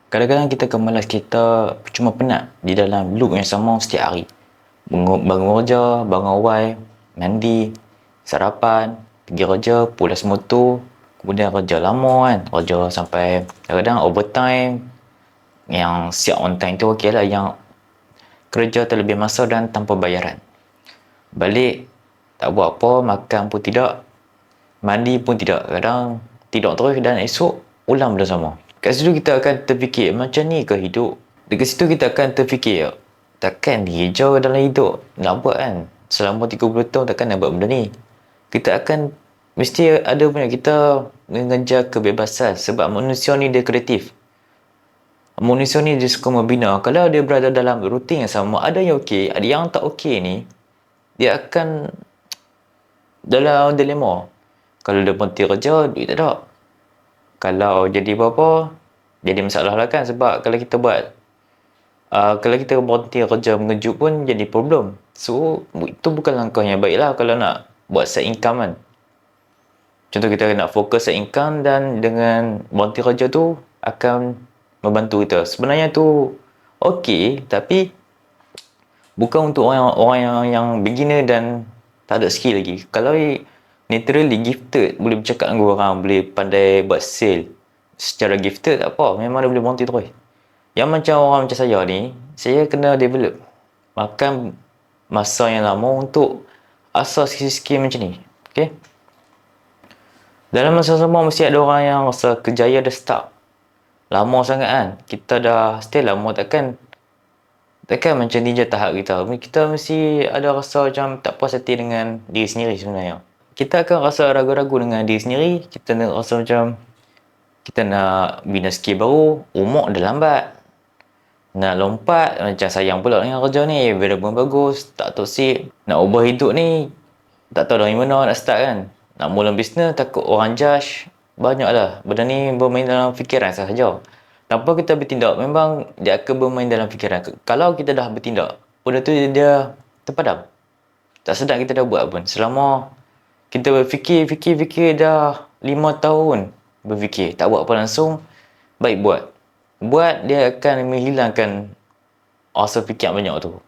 Kadang-kadang kita akan malas, kita cuma penat di dalam loop yang sama setiap hari. Bangun kerja, bangun awal, mandi, sarapan, pergi kerja, pulas motor, kemudian kerja lama kan, kerja sampai kadang-kadang overtime. Yang siap on time tu okey lah, yang kerja terlebih masa dan tanpa bayaran. Balik, tak buat apa, makan pun tidak, mandi pun tidak, kadang tidur terus dan esok ulang benda sama. Kat situ kita akan terfikir, macam ni ke hidup? Dekat situ kita akan terfikir, takkan hijau dalam hidup nak buat kan? Selama 30 tahun takkan nak buat benda ni. Kita akan, mesti ada punya, kita mengejar kebebasan sebab manusia ni dia kreatif. Manusia ni dia suka membina. Kalau dia berada dalam rutin yang sama, ada yang okey, ada yang tak okey ni, dia akan dalam dilema. Kalau dia berhenti kerja, duit tak ada. Kalau jadi apa-apa, jadi masalah lah kan. Sebab kalau kita buat kalau kita berhenti kerja mengejut pun jadi problem. So itu bukan langkah yang baik lah kalau nak buat side income kan. Contoh kita nak fokus side income, dan dengan berhenti kerja tu akan membantu kita. Sebenarnya tu okey, tapi bukan untuk orang yang beginner dan tak ada skill lagi. Kalau naturally gifted, boleh bercakap dengan orang, boleh pandai buat sale secara gifted, tak apa, memang dia boleh berhenti terus. Yang macam orang macam saya ni, saya kena develop, makan masa yang lama untuk asas skill macam ni. Okay, dalam masa sama mesti ada orang yang rasa kejaya dah start lama sangat kan. Kita dah stay lama, takkan macam ninja tahap kita. Kita mesti ada rasa macam tak puas hati dengan diri sendiri sebenarnya. Kita akan rasa ragu-ragu dengan diri sendiri. Kita nak rasa macam kita nak bina skill baru, umur dah lambat. Nak lompat, macam sayang pula dengan kerja ni, variable bagus, tak toksik. Nak ubah hidup ni, tak tahu dari mana nak start kan. Nak mula bisnes, takut orang judge. Banyaklah, benda ni bermain dalam fikiran sahaja. Tanpa kita bertindak, memang dia akan bermain dalam fikiran. Kalau kita dah bertindak, benda tu dia terpadam. Tak sedar kita dah buat pun. Selama kita berfikir dah 5 tahun berfikir, tak buat apa langsung, baik buat, dia akan menghilangkan rasa fikir banyak tu.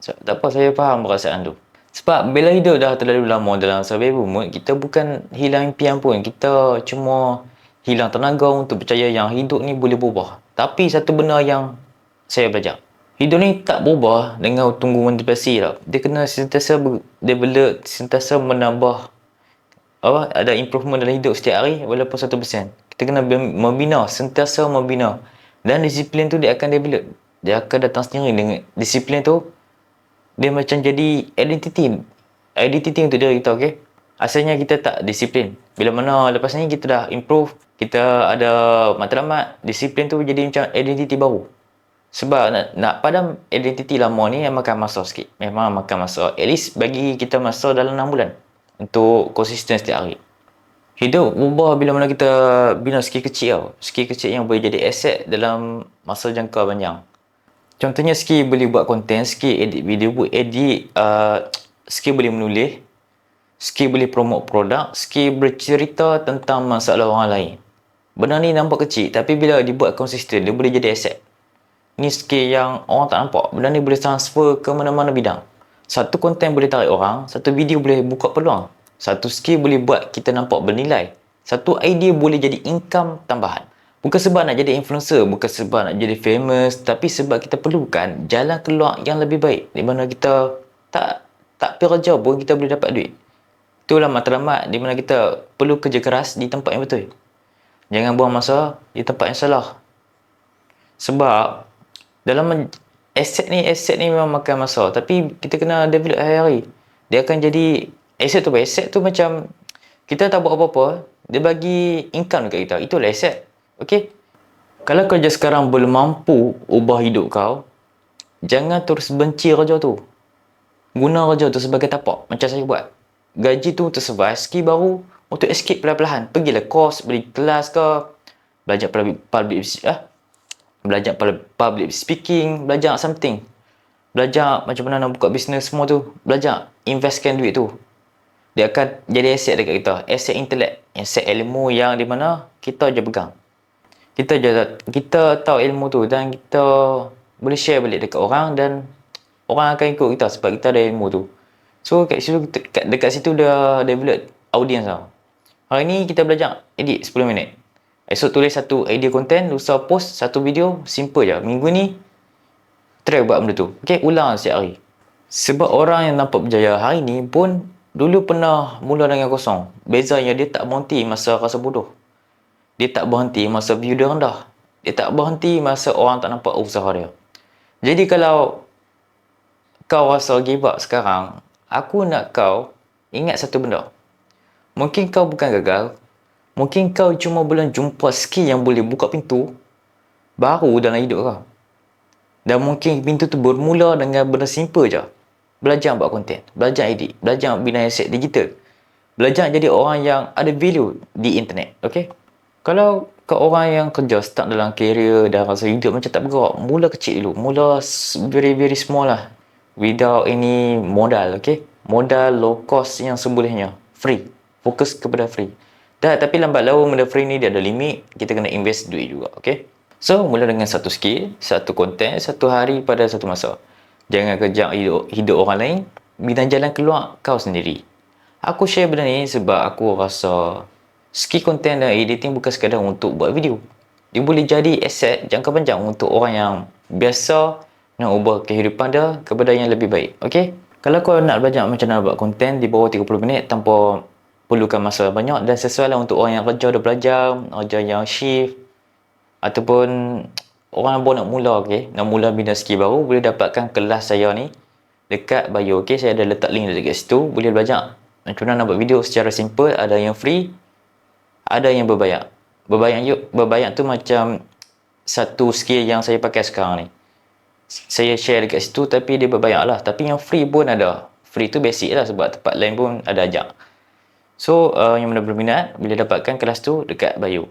Tak apa, saya faham perasaan tu. Sebab bila hidup dah terlalu lama dalam survival mode, kita bukan hilang impian pun, kita cuma hilang tenaga untuk percaya yang hidup ni boleh berubah. Tapi satu benda yang saya belajar, hidup ni tak berubah dengan tunggu motivasi tau. Dia kena sentiasa develop, sentiasa menambah, ada improvement dalam hidup setiap hari walaupun 1%. Kita kena membina, sentiasa membina. Dan disiplin tu dia akan develop. Dia akan datang sendiri. Dengan disiplin tu, dia macam jadi identity untuk diri kita, okay? Asalnya kita tak disiplin. Bila mana lepas ni kita dah improve, kita ada matlamat, disiplin tu jadi macam identity baru. Sebab nak padam identity lama ni memang makan masa sikit. Memang makan masa. At least bagi kita masa dalam 6 bulan untuk konsisten setiap hari. Hidup berubah bila mana kita bina skill kecil tau. Skill kecil yang boleh jadi aset dalam masa jangka panjang. Contohnya skill boleh buat konten, skill edit video, skill boleh menulis, skill boleh promote produk, skill bercerita tentang masalah orang lain. Benda ni nampak kecil, tapi bila dibuat konsisten, dia boleh jadi aset. Ni skill yang orang tak nampak. Benda ni boleh transfer ke mana-mana bidang. Satu konten boleh tarik orang, satu video boleh buka peluang. Satu skill boleh buat kita nampak bernilai. Satu idea boleh jadi income tambahan. Bukan sebab nak jadi influencer, bukan sebab nak jadi famous, tapi sebab kita perlukan jalan keluar yang lebih baik, di mana kita tak pergi kerja pun kita boleh dapat duit. Itulah matlamat di mana kita perlu kerja keras di tempat yang betul. Jangan buang masa di tempat yang salah. Sebab dalam aset ni memang makan masa, tapi kita kena develop hari-hari. Dia akan jadi aset tu macam kita tak buat apa-apa, dia bagi income dekat kita. Itulah aset. Okey. Kalau kerja sekarang belum mampu ubah hidup kau, jangan terus benci kerja tu. Guna kerja tu sebagai tapak macam saya buat. Gaji tu untuk survive, skill baru untuk escape perlahan-lahan. Pergilah course, beli kelas ke, belajar public speaking, belajar something. Belajar macam mana nak buka bisnes semua tu. Belajar, investkan duit tu. Dia akan jadi aset dekat kita. Aset intelek, aset ilmu yang di mana kita je pegang. kita tahu ilmu tu dan kita boleh share balik dekat orang dan orang akan ikut kita sebab kita ada ilmu tu. So kat situ dekat situ dah develop audience tau. Hari ni kita belajar edit 10 minit. Esok tulis satu idea content, lusa post satu video, simple je. Minggu ni try buat benda tu. Okay, ulang setiap hari. Sebab orang yang nampak berjaya hari ni pun dulu pernah mula dengan kosong. Bezanya dia tak berhenti masa rasa bodoh. Dia tak berhenti masa view dia rendah. Dia tak berhenti masa orang tak nampak usaha dia. Jadi kalau kau rasa give up sekarang, aku nak kau ingat satu benda. Mungkin kau bukan gagal. Mungkin kau cuma belum jumpa skill yang boleh buka pintu baru dalam hidup kau. Dan mungkin pintu tu bermula dengan benda simple je. Belajar buat konten, belajar edit, belajar bina aset digital. Belajar jadi orang yang ada value di internet, okay? Kalau kau orang yang kerja start dalam career dan rasa hidup macam tak bergerak, mula kecil dulu. Mula very small lah. Without any modal, okay? Modal low cost yang sebolehnya. Free. Fokus kepada free. Tapi lambat laun benda free ni dia ada limit. Kita kena invest duit juga, okay? So, mula dengan satu skill, satu konten, satu hari pada satu masa. Jangan kejar hidup orang lain. Bina jalan keluar kau sendiri. Aku share benda ni sebab aku rasa skill konten dan editing bukan sekadar untuk buat video. Dia boleh jadi aset jangka panjang untuk orang yang biasa nak ubah kehidupan dia kepada yang lebih baik. Okay? Kalau kau nak belajar macam mana buat konten di bawah 30 minit tanpa perlukan masa banyak dan sesuai lah untuk orang yang kerja dah belajar, kerja yang shift ataupun orang yang baru nak mula, okay? Nak mula bina skill baru, boleh dapatkan kelas saya ni dekat bio. Okay? Saya ada letak link dekat situ. Boleh belajar macam mana nak buat video secara simple. Ada yang free, ada yang berbayar. Berbayar tu macam satu skill yang saya pakai sekarang ni. Saya share dekat situ tapi dia berbayar lah. Tapi yang free pun ada. Free tu basic lah sebab tempat lain pun ada ajak. So, yang mana berminat boleh dapatkan kelas tu dekat bio.